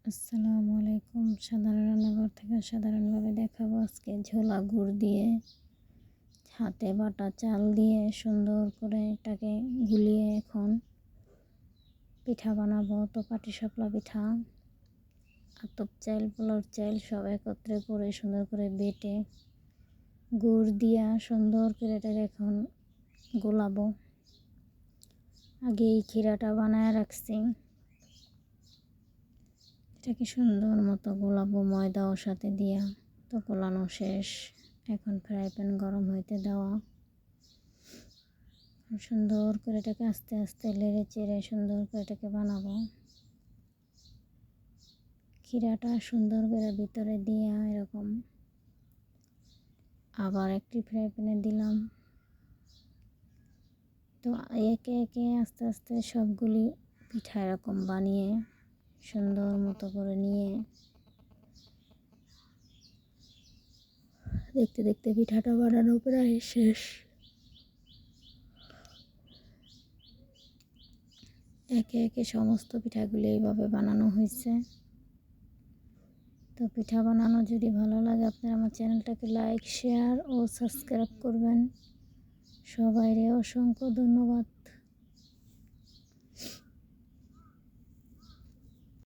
আসসালামু আলাইকুম। সাধারণ রান্নাঘর থেকে সাধারণভাবে দেখাবো আজকে ঝোলা গুড় দিয়ে হাতে বাটা চাল দিয়ে সুন্দর করে এটাকে গুলিয়ে এখন পিঠা বানাবো। তো পাটিসাপলা পিঠা, আতপ চাল, পোলার চাল সব একত্রে করে সুন্দর করে বেটে গুড় দিয়া সুন্দর করে এটাকে এখন গোলাবো। আগে এই ক্ষীরাটা বানায় রাখছি, এটাকে সুন্দর মতো গোলাবো ময়দা ওর সাথে দিয়া। তো গোলানো শেষ, এখন ফ্রাই প্যান গরম হইতে দেওয়া। সুন্দর করে এটাকে আস্তে আস্তে নেড়ে চেড়ে সুন্দর করে এটাকে বানাবো। ক্ষীরাটা সুন্দর করে ভিতরে দিয়া এরকম আবার একটি ফ্রাই প্যানে দিলাম। তো একে একে আস্তে আস্তে সবগুলি পিঠা এরকম বানিয়ে সুন্দর মতো করে নিয়ে দেখতে দেখতে পিঠাটা বানানো প্রায় শেষ। একে একে সমস্ত পিঠাগুলি এইভাবে বানানো হয়েছে। তো পিঠা বানানো যদি ভালো লাগে আপনারা আমার চ্যানেলটাকে লাইক, শেয়ার ও সাবস্ক্রাইব করবেন। সবাইরে অসংখ্য ধন্যবাদ।